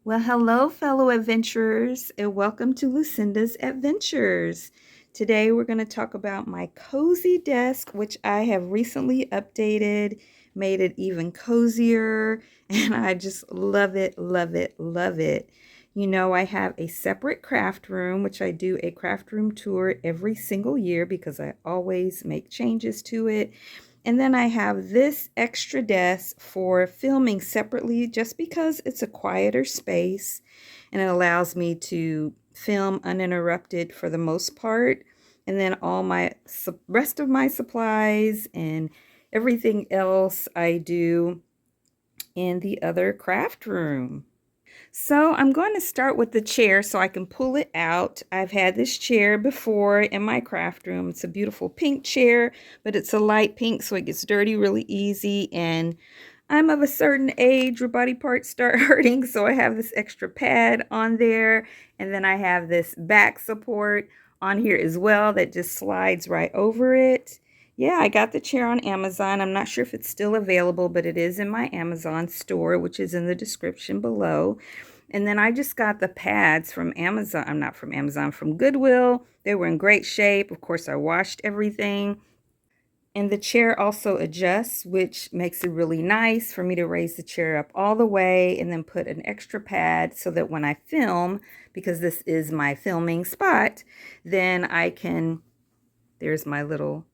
Well, hello, fellow adventurers, and welcome to Lucinda's Adventures. Today, we're going to talk about my cozy desk, which I have recently updated, made it even cozier, and I just love it, love it, love it. You know, I have a separate craft room, which I do a craft room tour every single year because I always make changes to it. And then I have this extra desk for filming separately just because it's a quieter space and it allows me to film uninterrupted for the most part. And then all my rest of my supplies and everything else I do in the other craft room. So I'm going to start with the chair so I can pull it out. I've had this chair before in my craft room. It's a beautiful pink chair, but it's a light pink, so it gets dirty really easy. And I'm of a certain age where body parts start hurting, so I have this extra pad on there. And then I have this back support on here as well that just slides right over it. Yeah, I got the chair on Amazon. I'm not sure if it's still available, but it is in my Amazon store, which is in the description below. And then I just got the pads from Amazon. I'm not from Amazon, from Goodwill. They were in great shape. Of course, I washed everything. And the chair also adjusts, which makes it really nice for me to raise the chair up all the way and then put an extra pad so that when I film, because this is my filming spot, then I can, there's my little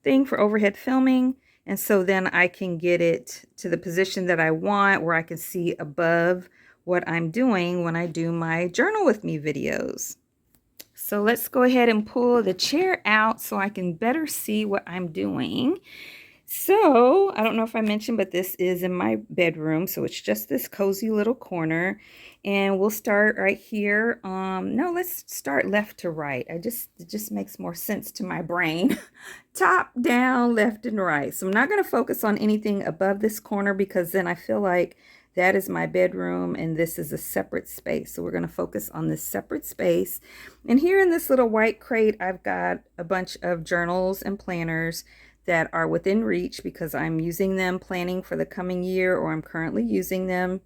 thing for overhead filming. And so then I can get it to the position that I want where I can see above what I'm doing when I do my journal with me videos. So let's go ahead and pull the chair out so I can better see what I'm doing. So I don't know if I mentioned, but this is in my bedroom. So it's just this cozy little corner. And we'll start right here. No, let's start left to right. It just makes more sense to my brain. Top, down, left, and right. So I'm not going to focus on anything above this corner because then I feel like that is my bedroom and this is a separate space. So we're going to focus on this separate space. And here in this little white crate, I've got a bunch of journals and planners that are within reach because I'm using them planning for the coming year, or I'm currently using them,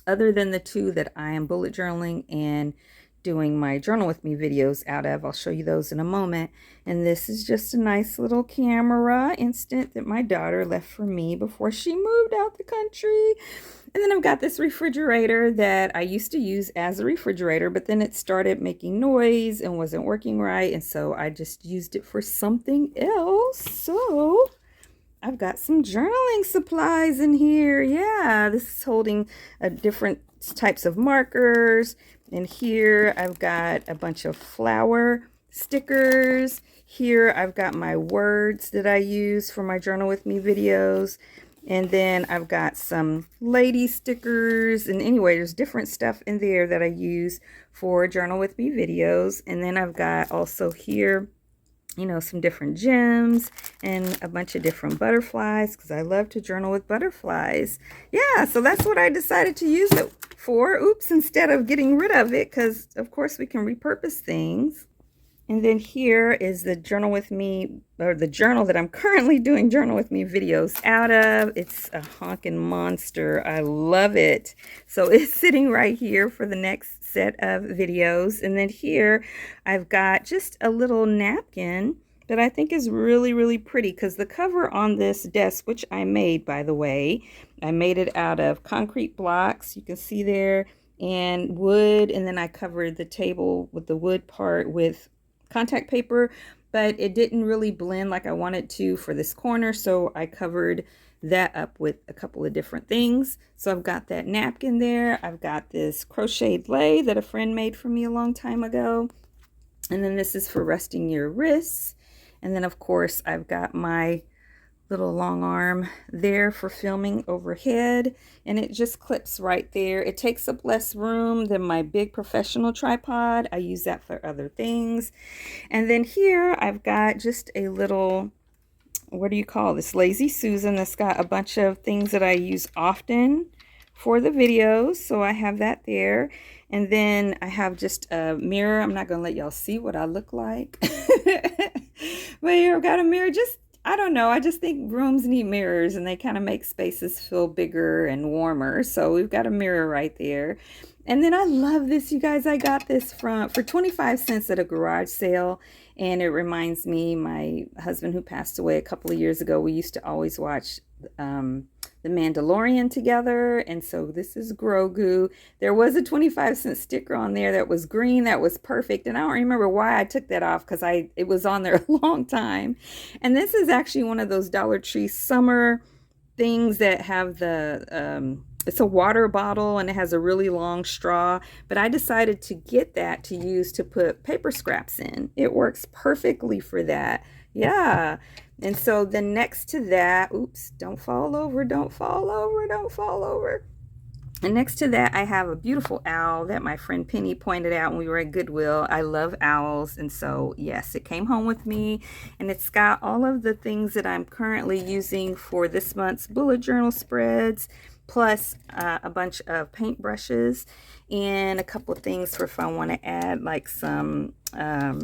other than the two that I am bullet journaling and doing my journal with me videos out of. I'll show you those in a moment. And this is just a nice little camera instant that my daughter left for me before she moved out the country. And then I've got this refrigerator that I used to use as a refrigerator, but then it started making noise and wasn't working right. And so I just used it for something else. So I've got some journaling supplies in here. Yeah, this is holding different types of markers. And here I've got a bunch of flower stickers. Here I've got my words that I use for my journal with me videos. And then I've got some lady stickers. And anyway, there's different stuff in there that I use for journal with me videos. And then I've got also here, you know, some different gems and a bunch of different butterflies because I love to journal with butterflies. Yeah, so that's what I decided to use it for. Oops, instead of getting rid of it, because of course we can repurpose things. And then here is the journal with me, or the journal that I'm currently doing journal with me videos out of. It's a honking monster. I love it. So it's sitting right here for the next set of videos. And then here I've got just a little napkin that I think is really, really pretty because the cover on this desk, which I made, by the way, I made it out of concrete blocks. You can see there, and wood. And then I covered the table with the wood part with contact paper, but it didn't really blend like I wanted to for this corner, so I covered that up with a couple of different things. So I've got that napkin there. I've got this crocheted lei that a friend made for me a long time ago, and then this is for resting your wrists. And then of course I've got my little long arm there for filming overhead, and it just clips right there. It takes up less room than my big professional tripod. I use that for other things. And then here I've got just a little, what do you call this, Lazy Susan, that's got a bunch of things that I use often for the videos. So I have that there. And then I have just a mirror. I'm not going to let y'all see what I look like. But here I've got a mirror just I don't know. I just think rooms need mirrors and they kind of make spaces feel bigger and warmer. So we've got a mirror right there. And then I love this, you guys. I got this for 25 cents at a garage sale. And it reminds me, my husband who passed away a couple of years ago, we used to always watch The Mandalorian together. And so this is Grogu. There was a 25-cent sticker on there that was green. That was perfect. And I don't remember why I took that off because it was on there a long time. And this is actually one of those Dollar Tree summer things that have it's a water bottle and it has a really long straw, but I decided to get that to use to put paper scraps in. It works perfectly for that. Yeah. And so then next to that, oops, don't fall over, don't fall over, don't fall over. And next to that, I have a beautiful owl that my friend Penny pointed out when we were at Goodwill. I love owls. And so, yes, it came home with me. And it's got all of the things that I'm currently using for this month's bullet journal spreads, plus a bunch of paintbrushes and a couple of things for if I want to add like some, I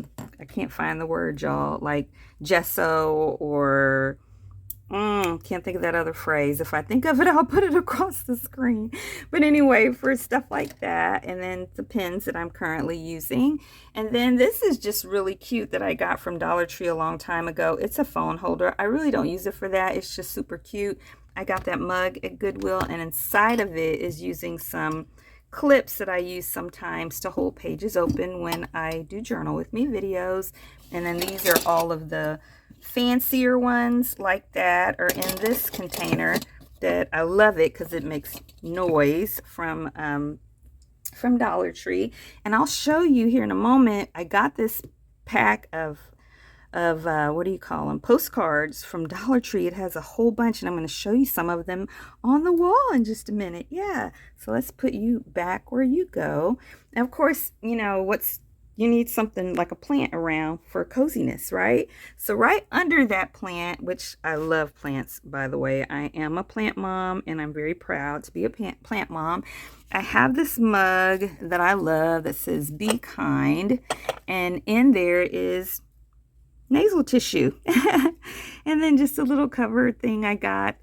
can't find the word, y'all, like gesso or... can't think of that other phrase. If I think of it, I'll put it across the screen. But anyway, for stuff like that, and then the pens that I'm currently using. And then this is just really cute that I got from Dollar Tree a long time ago. It's a phone holder. I really don't use it for that. It's just super cute. I got that mug at Goodwill, and inside of it is using some clips that I use sometimes to hold pages open when I do Journal With Me videos. And then these are all of the fancier ones like that are in this container that I love it because it makes noise from Dollar Tree. And I'll show you here in a moment. I got this pack of what do you call them, postcards from Dollar Tree. It has a whole bunch, and I'm going to show you some of them on the wall in just a minute. Yeah, so let's put you back where you go. And of course, you know you need something like a plant around for coziness, right? So right under that plant, which I love plants, by the way, I am a plant mom and I'm very proud to be a plant mom. I have this mug that I love that says "Be Kind," and in there is nasal tissue. And then just a little cover thing I got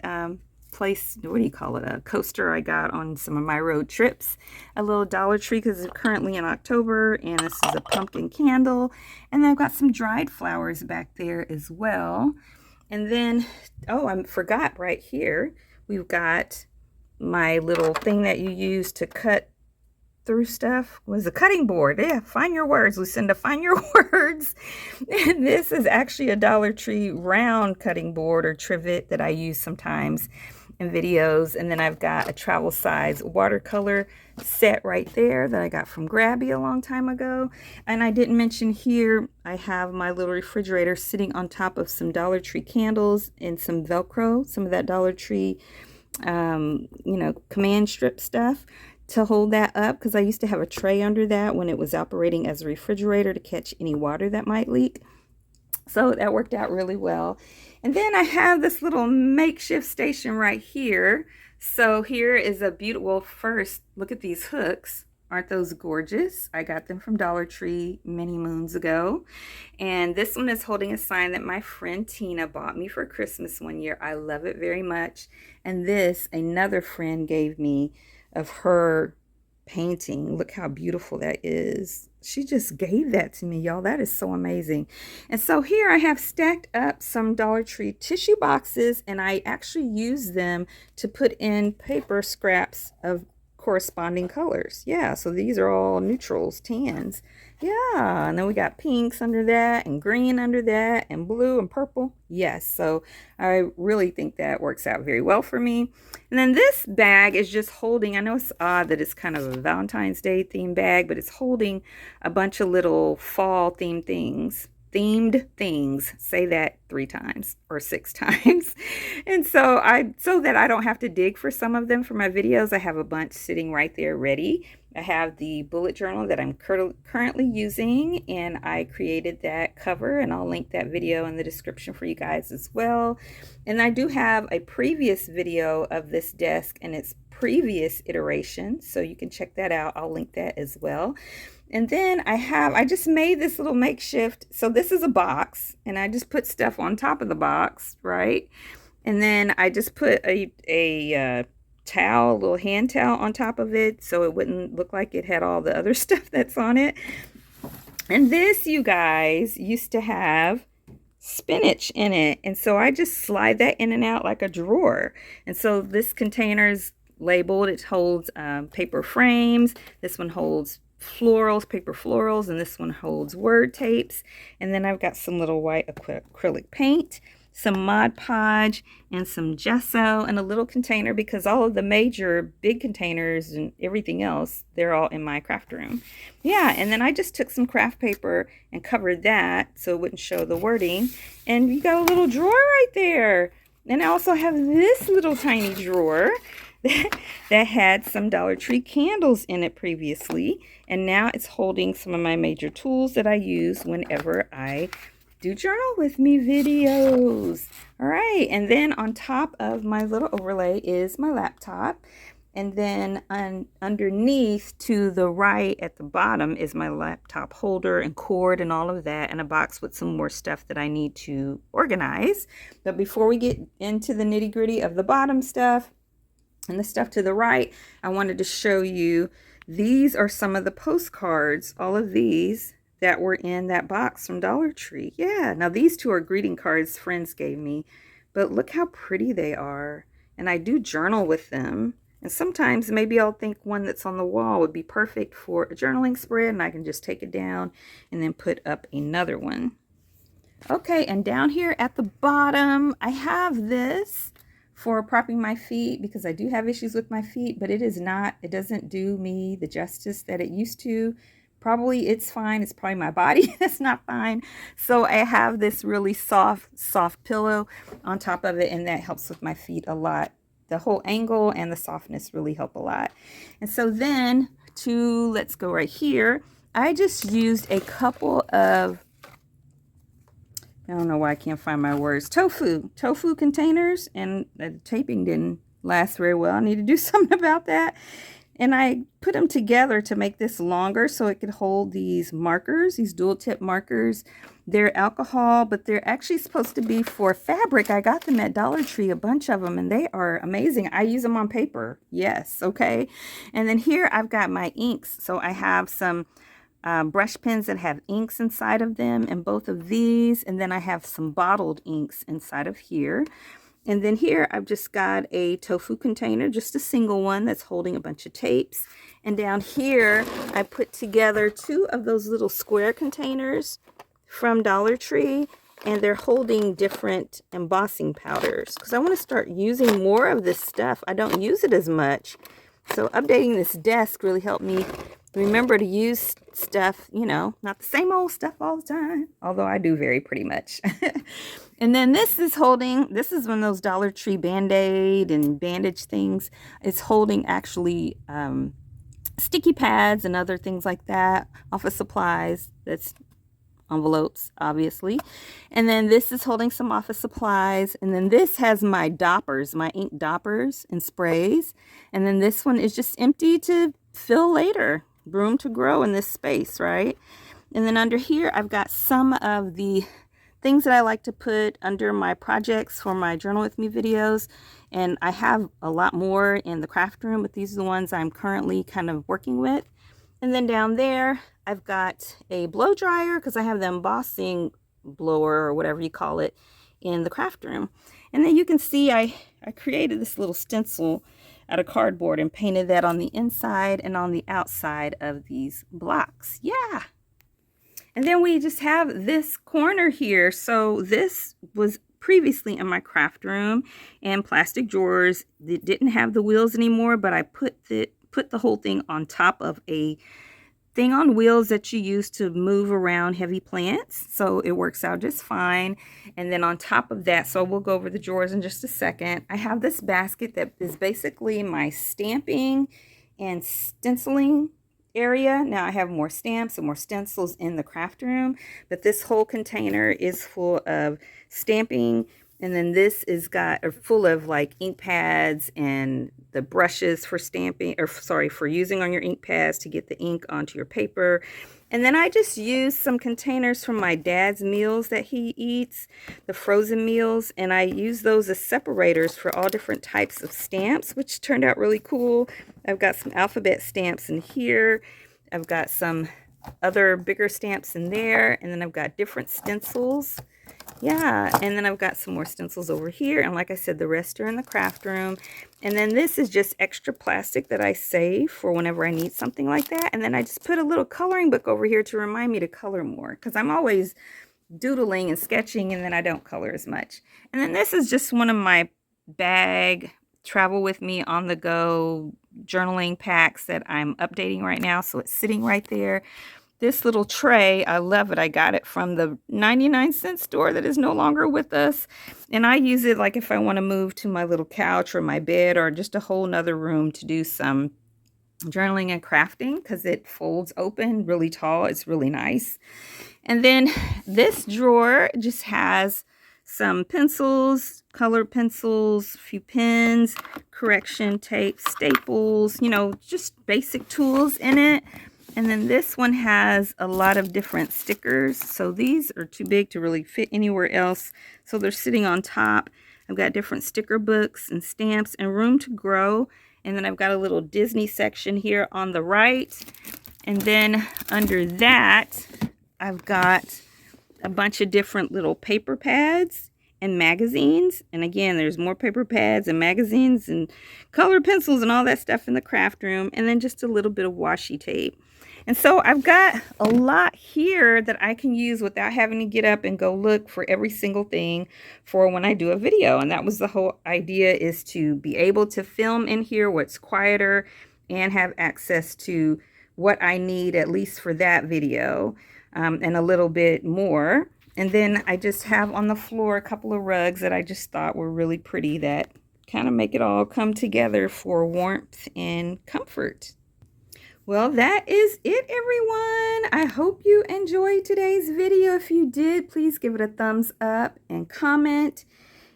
what do you call it, a coaster I got on some of my road trips, a little Dollar Tree because it's currently in October, and this is a pumpkin candle, and then I've got some dried flowers back there as well. And then I forgot, right here we've got my little thing that you use to cut through stuff. Was a cutting board. Yeah, find your words, Lucinda, find your words. And this is actually a Dollar Tree round cutting board or trivet that I use sometimes in videos. And then I've got a travel size watercolor set right there that I got from Grabby a long time ago. And I didn't mention here, I have my little refrigerator sitting on top of some Dollar Tree candles and some Velcro, some of that Dollar Tree command strip stuff to hold that up, because I used to have a tray under that when it was operating as a refrigerator to catch any water that might leak. So that worked out really well. And then I have this little makeshift station right here. So here is a beautiful, first, look at these hooks. Aren't those gorgeous? I got them from Dollar Tree many moons ago. And this one is holding a sign that my friend Tina bought me for Christmas one year. I love it very much. And this, another friend gave me of her painting. Look how beautiful that is. She just gave that to me, y'all. That is so amazing. And so here I have stacked up some Dollar Tree tissue boxes, and I actually use them to put in paper scraps of corresponding colors. Yeah, so these are all neutrals, tans. Yeah, and then we got pinks under that, and green under that, and blue and purple. Yes, so I really think that works out very well for me. And then this bag is just holding, I know it's odd that it's kind of a Valentine's Day themed bag, but it's holding a bunch of little fall themed things. Say that 3 times or 6 times. And so that I don't have to dig for some of them for my videos, I have a bunch sitting right there ready. I have the bullet journal that I'm currently using, and I created that cover, and I'll link that video in the description for you guys as well. And I do have a previous video of this desk and its previous iterations, so you can check that out. I'll link that as well. And then I just made this little makeshift. So this is a box, and I just put stuff on top of the box, right? And then I just put a towel, a little hand towel on top of it so it wouldn't look like it had all the other stuff that's on it. And this, you guys, used to have spinach in it, and so I just slide that in and out like a drawer. And so this container's labeled. It holds paper frames. This one holds florals, paper florals, and this one holds word tapes. And then I've got some little white acrylic paint, some Mod Podge, and some gesso, and a little container, because all of the major big containers and everything else, they're all in my craft room. Yeah, and then I just took some craft paper and covered that so it wouldn't show the wording. And you got a little drawer right there. And I also have this little tiny drawer that had some Dollar Tree candles in it previously. And now it's holding some of my major tools that I use whenever I do journal with me videos. All right, and then on top of my little overlay is my laptop, and then underneath to the right at the bottom is my laptop holder and cord and all of that, and a box with some more stuff that I need to organize. But before we get into the nitty-gritty of the bottom stuff and the stuff to the right, I wanted to show you, these are some of the postcards, all of these that were in that box from Dollar Tree. Yeah, now these two are greeting cards friends gave me, but look how pretty they are. And I do journal with them. And sometimes maybe I'll think one that's on the wall would be perfect for a journaling spread, and I can just take it down and then put up another one. Okay, and down here at the bottom, I have this for propping my feet, because I do have issues with my feet, but it doesn't do me the justice that it used to. Probably it's fine. It's probably my body that's not fine. So I have this really soft pillow on top of it, and that helps with my feet a lot. The whole angle and the softness really help a lot. And so then let's go right here. I just used a couple of, I don't know why I can't find my words, tofu containers, and the taping didn't last very well. I need to do something about that. And I put them together to make this longer so it could hold these markers, these dual tip markers. They're alcohol, but they're actually supposed to be for fabric. I got them at Dollar Tree, a bunch of them, and they are amazing. I use them on paper. Yes, okay. And then here I've got my inks. So I have some brush pens that have inks inside of them, and both of these. And then I have some bottled inks inside of here. And then here I've just got a tofu container, just a single one that's holding a bunch of tapes. And down here I put together two of those little square containers from Dollar Tree, and they're holding different embossing powders, because I want to start using more of this stuff. I don't use it as much. So updating this desk really helped me remember to use stuff, you know, not the same old stuff all the time, although I do vary pretty much. And then this is one of those Dollar Tree Band-Aid and bandage things. It's holding actually sticky pads and other things like that, office supplies. That's envelopes, obviously. And then this is holding some office supplies. And then this has my doppers, my ink doppers and sprays. And then this one is just empty to fill later. Room to grow in this space, right? And then under here, I've got some of the things that I like to put under my projects for my Journal With Me videos. And I have a lot more in the craft room, but these are the ones I'm currently kind of working with. And then down there, I've got a blow dryer, because I have the embossing blower or whatever you call it in the craft room. And then you can see I created this little stencil out of cardboard and painted that on the inside and on the outside of these blocks. Yeah. And then we just have this corner here. So this was previously in my craft room and plastic drawers. It didn't have the wheels anymore, but I put the whole thing on top of a thing on wheels that you use to move around heavy plants. So it works out just fine. And then on top of that, so we'll go over the drawers in just a second, I have this basket that is basically my stamping and stenciling area. Now I have more stamps and more stencils in the craft room, but this whole container is full of stamping And then this is full of like ink pads and the brushes for stamping, or sorry, for using on your ink pads to get the ink onto your paper. And then I just used some containers from my dad's meals that he eats, the frozen meals, and I use those as separators for all different types of stamps, which turned out really cool. I've got some alphabet stamps in here. I've got some other bigger stamps in there, and then I've got different stencils. Yeah, and then I've got some more stencils over here, and like I said, the rest are in the craft room. And then this is just extra plastic that I save for whenever I need something like that. And then I just put a little coloring book over here to remind me to color more, because I'm always doodling and sketching and then I don't color as much. And then this is just one of my bag travel with me on the go journaling packs that I'm updating right now, so it's sitting right there. This little tray, I love it. I got it from the 99-cent store that is no longer with us. And I use it like if I want to move to my little couch or my bed or just a whole nother room to do some journaling and crafting, because it folds open really tall. It's really nice. And then this drawer just has some pencils, colored pencils, a few pens, correction tape, staples, you know, just basic tools in it. And then this one has a lot of different stickers. So these are too big to really fit anywhere else, so they're sitting on top. I've got different sticker books and stamps and room to grow. And then I've got a little Disney section here on the right. And then under that, I've got a bunch of different little paper pads and magazines. And again, there's more paper pads and magazines and colored pencils and all that stuff in the craft room. And then just a little bit of washi tape. And so I've got a lot here that I can use without having to get up and go look for every single thing for when I do a video. And that was the whole idea, is to be able to film in here where it's quieter and have access to what I need, at least for that video, and a little bit more. And then I just have on the floor a couple of rugs that I just thought were really pretty that kind of make it all come together for warmth and comfort. Well, that is it, everyone. I hope you enjoyed today's video. If you did, please give it a thumbs up and comment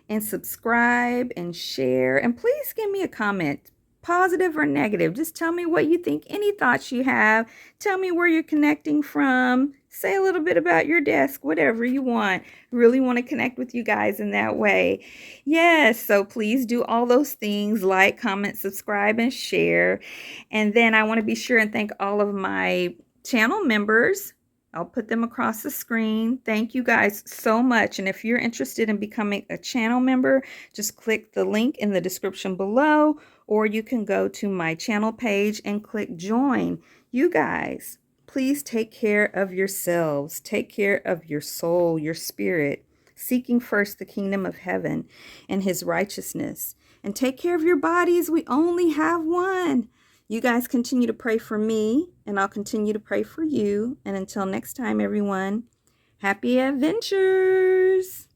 and subscribe and share. And please give me a comment, positive or negative. Just tell me what you think, any thoughts you have. Tell me where you're connecting from. Say a little bit about your desk, whatever you want. Really want to connect with you guys in that way. Yes, so please do all those things: like, comment, subscribe, and share. And then I want to be sure and thank all of my channel members. I'll put them across the screen. Thank you guys so much. And if you're interested in becoming a channel member, just click the link in the description below, or you can go to my channel page and click join. You guys, please take care of yourselves. Take care of your soul, your spirit, seeking first the kingdom of heaven and his righteousness. And take care of your bodies. We only have one. You guys continue to pray for me, and I'll continue to pray for you. And until next time, everyone, happy adventures.